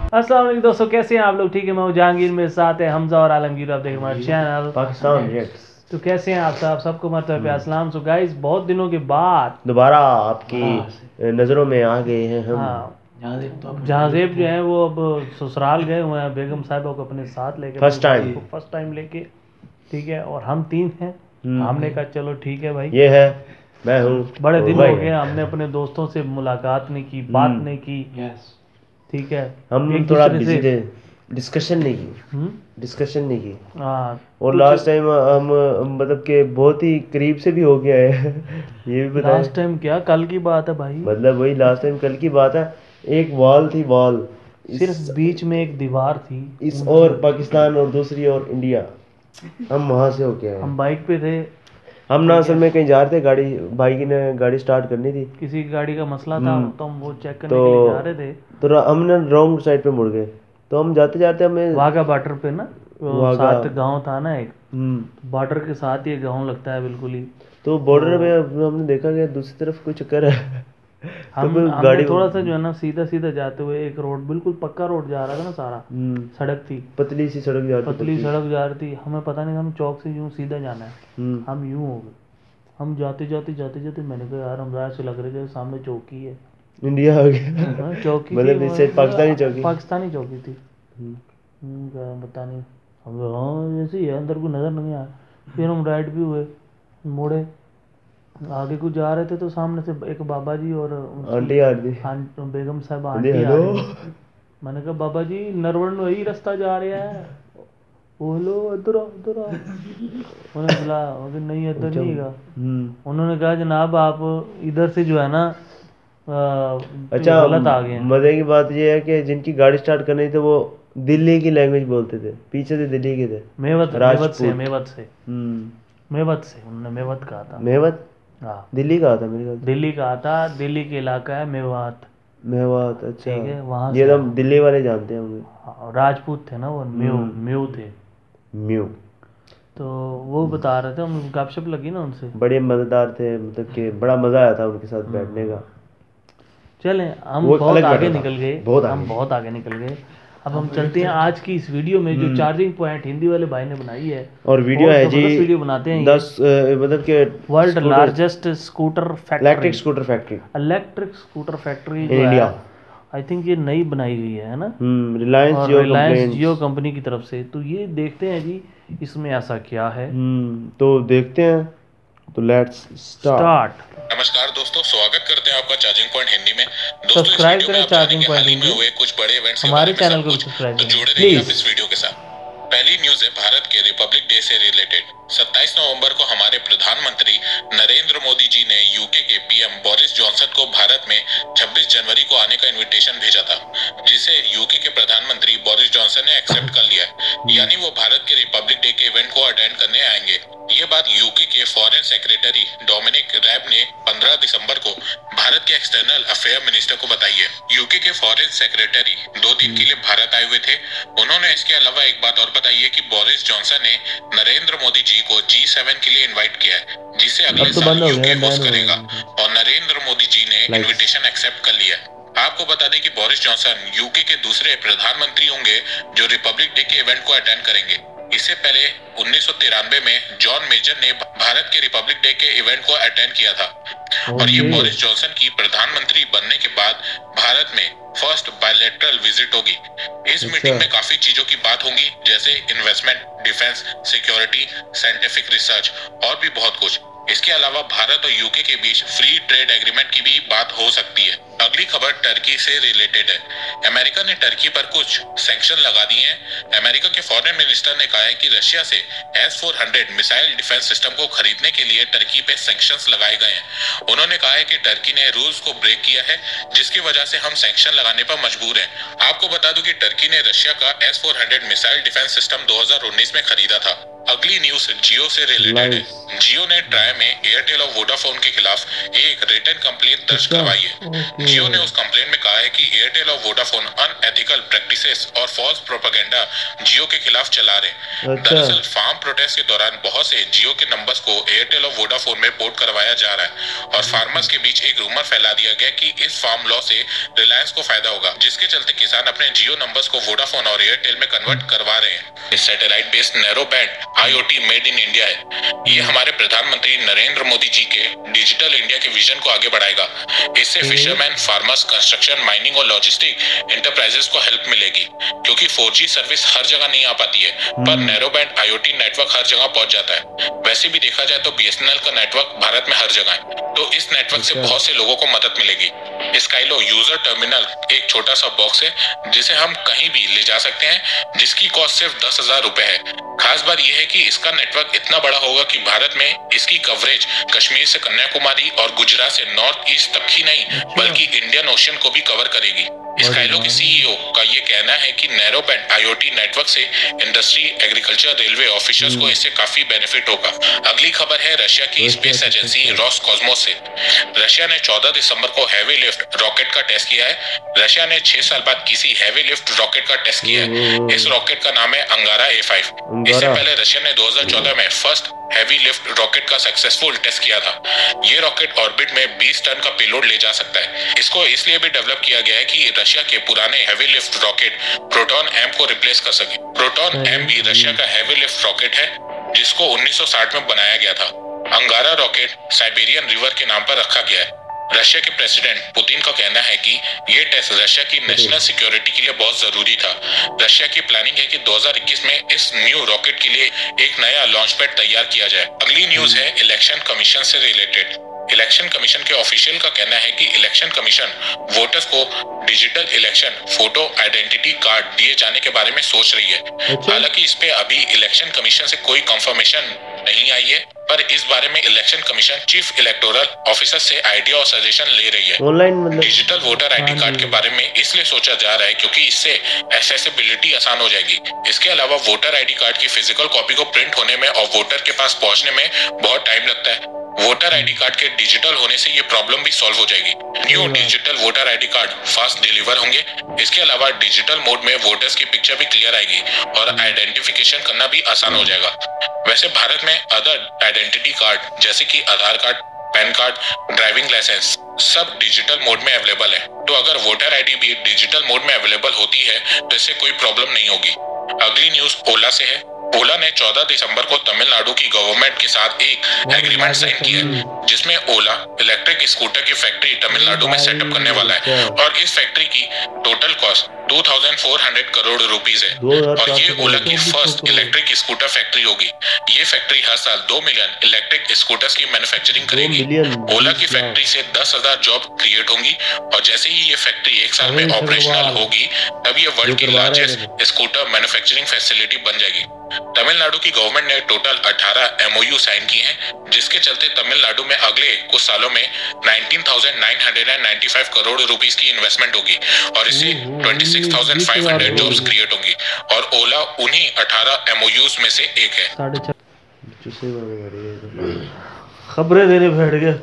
अस्सलाम वालेकुम दोस्तों, कैसे हैं आप लोग? ठीक है, मैं हूं जहांगीर, मेरे साथ है हमजा और आलमगीर। आप देख रहे हैं हमारा चैनल पाकिस्तान रिएक्ट्स। तो कैसे हैं आप सब? सबको मरतबा पे अस्सलाम। सो गाइस, बहुत दिनों के बाद दोबारा आपकी नज़रों में आ गए हैं हम। हाँ, जहाजेब जो है वो अब ससुराल गए हुए हैं, बेगम साहिबा को अपने साथ लेके, फर्स्ट टाइम लेके। ठीक है, और हम 3 हैं। हमने कहा चलो ठीक है भाई, ये है, मैं हूँ। बड़े दिन हो गए, हमने अपने दोस्तों से मुलाकात नहीं की, बात नहीं की। ठीक है, हम थोड़ा बिजी थे, डिस्कशन नहीं की। हाँ, और लास्ट टाइम हम मतलब कि बहुत ही करीब से भी हो गया है। ये भी बताएं। लास्ट टाइम क्या, कल की बात है भाई। मतलब वही लास्ट टाइम कल की बात है। एक वॉल थी, वॉल सिर्फ बीच में एक दीवार थी, इस और पाकिस्तान और दूसरी और इंडिया। हम वहां से होके आए। हम बाइक पे थे। हम ना असल में कहीं जा रहे थे, गाड़ी भाई ने गाड़ी स्टार्ट करनी थी, किसी की गाड़ी का मसला था, तो हम वो चेक करने के लिए जा रहे थे। तो हम ना रॉन्ग साइड पे मुड़ गए। तो हम जाते जाते हमें वाघा बॉर्डर पे ना, साथ गांव था ना एक, बॉर्डर के साथ ही गांव लगता है बिल्कुल ही। तो बॉर्डर पे हमने देखा कि दूसरी तरफ कोई चक्कर है। हमने थोड़ा सा जो है ना सीधा सीधा जाते हुए, एक रोड बिल्कुल पक्का रोड जा रहा था ना, सारा सड़क थी, पतली सी सड़क जा रही थी। हमें पता नहीं था, हम चौक से यूं सीधा जाना है, हम यूं हो गए। हम जाते जाते मैंने कहा यार, हम राह से लग रहे थे सामने चौकी है, इंडिया आ गया। चौकी मतलब इससे पाकिस्तानी चौकी थी। पता नहीं, हम हाँ ऐसे ही है, अंदर को नजर नहीं आया। फिर हम राइट भी हुए, मुड़े, आगे को जा रहे थे तो सामने से एक बाबा जी और आंटी आ रही, बेगम साहब आंटी आ रही। मैंने कहा बाबा जी, नरवण वही रास्ता जा रहा है, बोलो इधर उन्होंने बोला नहीं इधर नहीं है। उन्होंने कहा जनाब आप इधर से जो है ना अच्छा गलत आ गए। मजे की बात ये है कि जिनकी गाड़ी स्टार्ट करनी थी वो दिल्ली की लैंग्वेज बोलते थे, पीछे से दिल्ली के थे, मेवत से उन्होंने मेवत कहा था। मेवत, हाँ दिल्ली कहा था मेरे ख्याल, दिल्ली कहा था। दिल्ली के इलाका है मेवात। अच्छा, ठीक है, वहाँ ये हम दिल्ली वाले जानते हैं होंगे। हाँ, राजपूत थे ना वो, म्यू थे। तो वो बता रहे थे, हम गपशप लगी ना उनसे, बड़े मजेदार थे, मतलब कि बड़ा मजा आया था उनके साथ बैठने का। चलें, हम बहुत आगे निकल गए। अब हम चलते हैं आज की इस वीडियो में, जो चार्जिंग पॉइंट हिंदी वाले भाई ने बनाई है। और वीडियो है जी, वीडियो बनाते हैं 10 मतलब के world largest scooter factory, electric scooter factory in India. I think ये नई बनाई गई है ना, रिलायंस जियो कंपनी की तरफ से। तो ये देखते हैं जी, इसमें ऐसा क्या है। तो देखते हैं, तो लेट्स स्टार्ट। नमस्कार दोस्तों, स्वागत करते हैं आपका चार्जिंग पॉइंट हिंदी में। सब्सक्राइब करें चार्जिंग पॉइंट हिंदी, हुए कुछ बड़े इवेंट्स हमारे चैनल को सब्सक्राइब करें, तो जुड़े रहिए आप इस वीडियो के साथ। पहली न्यूज है भारत के रिपब्लिक डे से रिलेटेड। 27 नवंबर को हमारे प्रधानमंत्री नरेंद्र मोदी जी ने यूके के पीएम बोरिस जॉनसन को भारत में 26 जनवरी को आने का इनविटेशन भेजा था, जिसे यूके के प्रधानमंत्री बोरिस जॉनसन ने एक्सेप्ट कर लिया है। यानी वो भारत के रिपब्लिक डे के इवेंट को अटेंड करने आएंगे। ये बात यूके के फॉरेन सेक्रेटरी डोमिनिक रैब ने 15 दिसंबर को भारत के एक्सटर्नल अफेयर मिनिस्टर को बताई है। यूके के फॉरेन सेक्रेटरी 2 दिन के लिए भारत आए हुए थे। उन्होंने इसके अलावा एक बात और बताई है कि बोरिस जॉनसन ने नरेंद्र मोदी जी को G7 के लिए इनवाइट किया है, जिसे अगले साल यूके होस्ट करेगा, और नरेंद्र मोदी जी ने इनविटेशन एक्सेप्ट कर लिया है। आपको बता दें कि बोरिस जॉनसन यूके के दूसरे प्रधानमंत्री होंगे जो रिपब्लिक डे के इवेंट को अटेंड करेंगे। इससे पहले 1993 में जॉन मेजर ने भारत के रिपब्लिक डे के इवेंट को अटेंड किया था। और ये बोरिस जॉनसन की प्रधानमंत्री बनने के बाद भारत में फर्स्ट बायलैटरल विजिट होगी। इस मीटिंग में काफी चीजों की बात होगी, जैसे investment, defence, security, scientific research और भी बहुत कुछ। इसके अलावा भारत और यूके के बीच फ्री ट्रेड एग्रीमेंट की भी बात हो सकती है। अगली खबर टर्की से रिलेटेड है। अमेरिका ने टर्की पर कुछ सैंक्शन लगा दिए हैं। अमेरिका के फॉरेन मिनिस्टर ने कहा है कि रशिया से S-400 मिसाइल डिफेंस सिस्टम को खरीदने के लिए टर्की पे सैंक्शंस लगाए गए हैं। उन्होंने कहा है कि टर्की ने रूल्स को ब्रेक किया है, जिसकी वजह से हम सैंक्शन लगाने पर मजबूर हैं। आपको बता दूं कि टर्की ने रशिया का S-400 मिसाइल डिफेंस सिस्टम 2019 में खरीदा था। अगली न्यूज जियो से रिलेटेड है। जियो ने ट्राई में एयरटेल और वोडाफोन के खिलाफ एक रिटन कंप्लेंट दर्ज करवाई है। जियो ने उस कंप्लेंट में कहा है कि एयरटेल और वोडाफोन अनएथिकल प्रैक्टिसेस और फॉल्स प्रोपेगेंडा जियो के खिलाफ चला रहे। दरअसल फार्म प्रोटेस्ट के दौरान बहुत से जियो के नंबर्स को एयरटेल और वोडाफोन में पोर्ट करवाया जा रहा है और फार्मर्स के बीच एक रूमर फैला दिया गया कि इस फार्म लॉ से रिलायंस को फायदा होगा, जिसके चलते किसान अपने जियो नंबर्स को वोडाफोन और एयरटेल में कन्वर्ट करवा रहे हैं। Satellite based narrow band IoT made in India है। ये हमारे प्रधानमंत्री नरेंद्र मोदी जी के डिजिटल इंडिया के विजन को आगे बढ़ाएगा। इससे फिशरमैन, फार्मर्स, कंस्ट्रक्शन, माइनिंग और लॉजिस्टिक एंटरप्राइजेस को हेल्प मिलेगी, क्योंकि 4G सर्विस हर जगह नहीं आ पाती है, पर नैरो बैंड IoT नेटवर्क हर जगह पहुंच जाता है। वैसे भी देखा जाए तो BSNL का नेटवर्क भारत में हर जगह है, तो इस नेटवर्क से बहुत से लोगों को मदद मिलेगी। स्काइलो यूजर टर्मिनल एक छोटा सा बॉक्स है जिसे हम कहीं भी ले जा सकते हैं, जिसकी कॉस्ट सिर्फ 10,000 रुपए है। खास बात यह है कि इसका नेटवर्क इतना बड़ा होगा कि भारत में इसकी कवरेज कश्मीर से कन्याकुमारी और गुजरात से नॉर्थ ईस्ट तक ही नहीं, बल्कि इंडियन ओशन को भी कवर करेगी। स्काइलो के CEO का ये कहना है कि नैरो बैंड IoT नेटवर्क से इंडस्ट्री, एग्रीकल्चर, रेलवे ऑफिसर्स को इससे काफी बेनिफिट होगा। अगली खबर है रशिया की स्पेस एजेंसी रॉसकॉस्मोस से। रशिया ने 14 दिसंबर को हैवी लिफ्ट रॉकेट का टेस्ट किया है। रशिया ने 6 साल बाद किसी हैवी लिफ्ट रॉकेट का टेस्ट किया है। इस रॉकेट का नाम है अंगारा A5। इससे पहले रशिया ने 2014 में फर्स्ट हैवी लिफ्ट रॉकेट का सक्सेसफुल टेस्ट किया था। ये रॉकेट ऑर्बिट में 20 टन का पेलोड ले जा सकता है। इसको इसलिए भी डेवलप किया गया है कि रशिया के पुराने heavy lift rocket proton M को रिप्लेस कर सके। प्रोटॉन M भी रशिया का हैवी लिफ्ट रॉकेट है, जिसको 1960 में बनाया गया था। अंगारा रॉकेट साइबेरियन रिवर के नाम पर रखा गया है। रशिया के प्रेसिडेंट पुतिन का कहना है कि ये टेस्ट रशिया की नेशनल सिक्योरिटी के लिए बहुत जरूरी था। रशिया की प्लानिंग है कि 2021 में इस न्यू रॉकेट के लिए एक नया लॉन्च पैड तैयार किया जाए। अगली न्यूज है इलेक्शन कमीशन से रिलेटेड। इलेक्शन कमीशन के ऑफिशियल का कहना है कि इलेक्शन कमीशन वोटर्स को digital election photo identity card दिए जाने के बारे में सोच रही है। हालांकि इस पे अभी इलेक्शन कमीशन से कोई कंफर्मेशन नहीं आई है, पर इस बारे में election commission chief electoral officer से आइडिया और सजेशन ले रही है। Online digital voter ID card के बारे में इसलिए सोचा जा रहा है क्योंकि इससे एक्सेसिबिलिटी आसान हो जाएगी। इसके अलावा वोटर ID कार्ड की फिजिकल कॉपी को प्रिंट होने में और वोटर के पास पहुंचने में बहुत टाइम लगता है। वोटर ID कार्ड के डिजिटल होने से ये प्रॉब्लम भी सॉल्व हो जाएगी। New digital voter ID card fast deliver होंगे। इसके अलावा डिजिटल मोड में वोटर्स की पिक्चर भी क्लियर आएगी और आइडेंटिफिकेशन करना भी आसान हो जाएगा। वैसे भारत में अदर आइडेंटिटी कार्ड जैसे कि Aadhaar card, PAN card, driving licence सब डिजिटल मोड में अवेलेबल है, तो अगर वोटर ID भी डिजिटल मोड में अवेलेबल होती है तो इससे कोई प्रॉब्लम नहीं होगी। अगली न्यूज ओला से है। ओला ने 14 दिसंबर को तमिलनाडु की गवर्नमेंट के साथ एक एग्रीमेंट साइन किया है, जिसमें ओला इलेक्ट्रिक स्कूटर की फैक्ट्री तमिलनाडु में सेटअप करने वाला है और इस फैक्ट्री की टोटल कॉस्ट 2400 करोड़ रुपीस है और ये ओला की फर्स्ट इलेक्ट्रिक स्कूटर फैक्ट्री होगी। ये फैक्ट्री हर साल 2 मिलियन इलेक्ट्रिक स्कूटर्स की मैन्युफैक्चरिंग करेगी। ओला की फैक्ट्री से 10,000 जॉब क्रिएट होंगी और जैसे ही ये फैक्ट्री 1 साल में ऑपरेशनल होगी तब ये वर्ल्ड की लार्जेस्ट स्कूटर मैन्युफैक्चरिंग फैसिलिटी बन जाएगी। तमिलनाडु की गवर्नमेंट ने टोटल 18 MOU साइन किए हैं, जिसके चलते तमिलनाडु में अगले कुछ सालों में 19,995 करोड़ रुपीस की इन्वेस्टमेंट होगी और इससे 26,500 जॉब्स क्रिएट होंगी और ओला उन्हीं 18 MOUs में से एक है। खबरें देने बैठ गया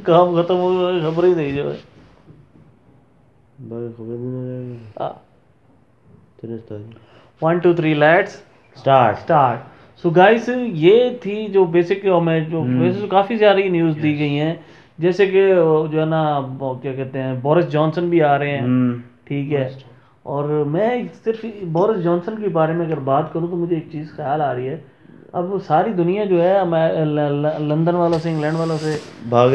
काम खत्म हो गया, खबर ही नहीं जो है। One two three let's start. So guys, ये थी जो बेसिक हमें जो वैसे काफ़ी सारी न्यूज़ दी गई हैं, जैसे कि जो है ना क्या कहते हैं बोरिस जॉनसन भी आ रहे हैं, ठीक है। और मैं सिर्फ बोरिस जॉनसन के बारे में अगर बात करूं तो मुझे एक चीज़ ख्याल आ रही है, अब सारी दुनिया जो है लंदन वालों से, इंग्लैंड वालों से भाग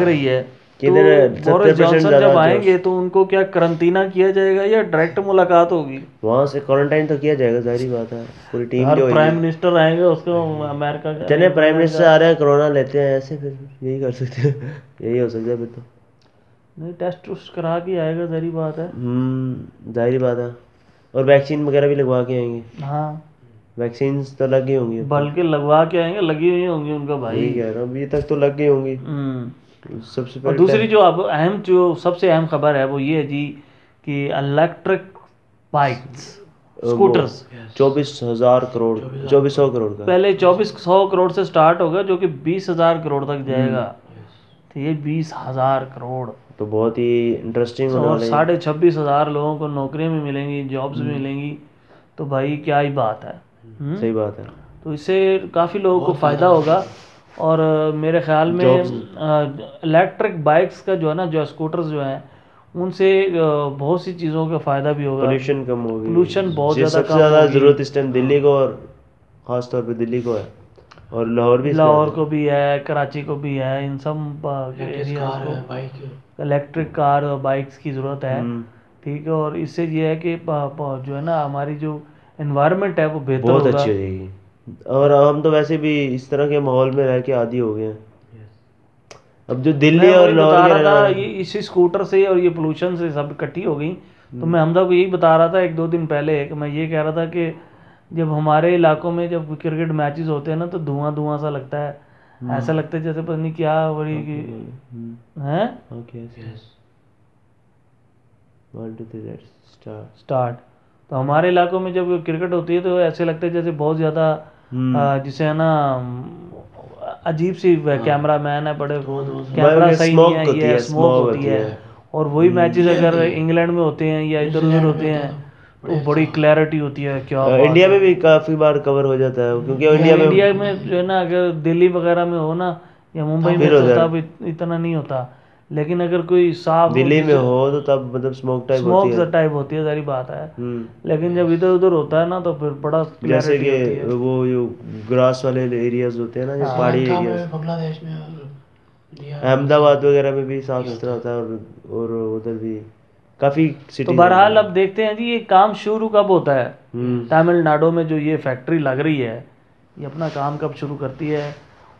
रही है। तो बोरिस जॉनसन जब आएंगे तो उनको क्या क्वारंटीना किया जाएगा या डायरेक्ट मुलाकात होगी? वहाँ से क्वारंटाइन तो किया जाएगा, जाहिर बात है। पूरी टीम जो प्राइम मिनिस्टर आएंगे उसको अमेरिका का, चले प्राइम मिनिस्टर आ रहे हैं, कोरोना लेते हैं, ऐसे फिर यही कर सकते हैं, यही हो सकता है फिर तो। नहीं, टेस्ट उस्ट करा के आएगा, जाहिर बात है। जाहिर बात है। और वैक्सीन वगैरह भी लगवा के आएंगे। हाँ, वैक्सीन तो लगी होंगी, बल्कि लगवा के आएंगे, लगी हुई होंगी उनका भाई। यही कह रहा हूँ, अभी तक तो लग गई होंगी। सबसे पहले दूसरी जो अब सबसे अहम खबर है वो ये है जी कि electric bikes scooters 24,000 crore 2400 crore का। पहले 2400 करोड़ से स्टार्ट होगा जो कि 20,000 करोड़ तक जाएगा। तो ये 20,000 करोड़ तो बहुत ही इंटरेस्टिंग होने और वाला है। 26,500 लोगों को नौकरियां भी मिलेंगी, जॉब्स भी मिलेंगी। तो भाई क्या ही बात है। सही बात है। तो इससे काफ़ी लोगों को फ़ायदा होगा। और मेरे ख्याल में इलेक्ट्रिक बाइक्स का जो है ना, जो स्कूटर्स जो हैं उनसे बहुत सी चीज़ों का फ़ायदा भी होगा। पोल्यूशन कम होगी। पोल्यूशन बहुत ज़्यादा सबसे कम ज़्यादा होगी। ज़रूरत इस टाइम दिल्ली को, और ख़ास तौर पे दिल्ली को है, और लाहौर भी। लाहौर को भी है, कराची को भी है, इन सब एरिया को इलेक्ट्रिक कार और बाइक्स की ज़रूरत है। ठीक है। और इससे ये है कि जो है ना हमारी जो एनवायरनमेंट है वो बेहतर बहुत होगा। अच्छी हो जाएगी। और हम तो वैसे भी इस तरह के माहौल में रह के आदी हो गए हैं। अब जो दिल्ली और लाहौर बता के रहा रहने था वाले- ये इसी स्कूटर से और ये पोल्यूशन से सब इकट्ठी हो गई। तो मैं हमदा को यही बता रहा था 1-2 दिन पहले कि मैं ये कह रहा था कि जब हमारे इलाकों में जब क्रिकेट मैचेस होते हैं ना तो धुआं धुआं सा लगता है। ऐसा लगता है जैसे पता नहीं क्या बड़ी है। Okay, 1 2 3 start. तो हमारे इलाकों में जब क्रिकेट होती है तो ऐसे लगता है जैसे बहुत ज़्यादा जिसे है ना अजीब सी कैमरा मैन है, बड़े कैमरा सही नहीं है, ये स्मोक होती है। और वही मैचेस अगर इंग्लैंड में होते हैं या इधर उधर होते हैं तो बड़ी क्लैरिटी होती है। क्या इंडिया में भी काफ़ी बार कवर हो जाता है, क्योंकि इंडिया में जो है ना अगर दिल्ली वगैरह में हो ना या मुंबई में तो तब इतना नहीं होता। लेकिन अगर कोई साफ दिल्ली में हो तो तब मतलब स्मोक टाइप होती है, सारी बात है। लेकिन जब इधर उधर होता है ना तो फिर बड़ा जैसे कि वो जो ग्रास वाले एरियाज होते हैं ना, जो पहाड़ी एरियाज, बांग्लादेश में अहमदाबाद वगैरह में भी साफ सुथरा होता है, और उधर भी काफ़ी सिटी। तो बहरहाल अब देखते हैं जी ये काम शुरू कब होता है। तमिलनाडु में जो ये फैक्ट्री लग रही है ये अपना काम कब शुरू करती है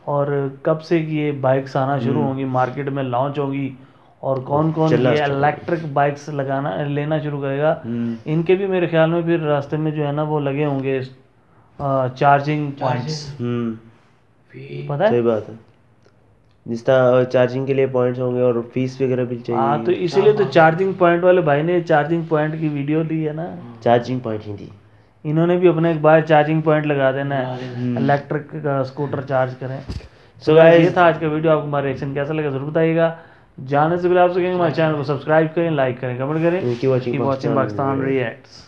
और कब से ये बाइक्स आना शुरू होंगी, मार्केट में लॉन्च होंगी, और कौन कौन ये इलेक्ट्रिक बाइक्स लेना शुरू करेगा। इनके भी मेरे ख्याल में फिर रास्ते में जो है ना वो लगे होंगे चार्जिंग पॉइंट्स। पता है? सही बात है। जिस तरह चार्जिंग के लिए पॉइंट्स होंगे और फीस वगैरह भी चाहिए। हाँ, तो इसीलिए तो चार्जिंग पॉइंट वाले भाई ने चार्जिंग पॉइंट की वीडियो ली है ना। चार्जिंग पॉइंट ही थी। इन्होंने भी अपने एक बार चार्जिंग पॉइंट लगा देना है, इलेक्ट्रिक स्कूटर चार्ज करें। सो गाइस, ये था आज का वीडियो। आपको हमारा रिएक्शन कैसा लगा जरूर बताइएगा। जाने से पहले आपसे कहेंगे हमारे चैनल को सब्सक्राइब करें, लाइक करें, कमेंट करें। Keep watching Pakistan reacts.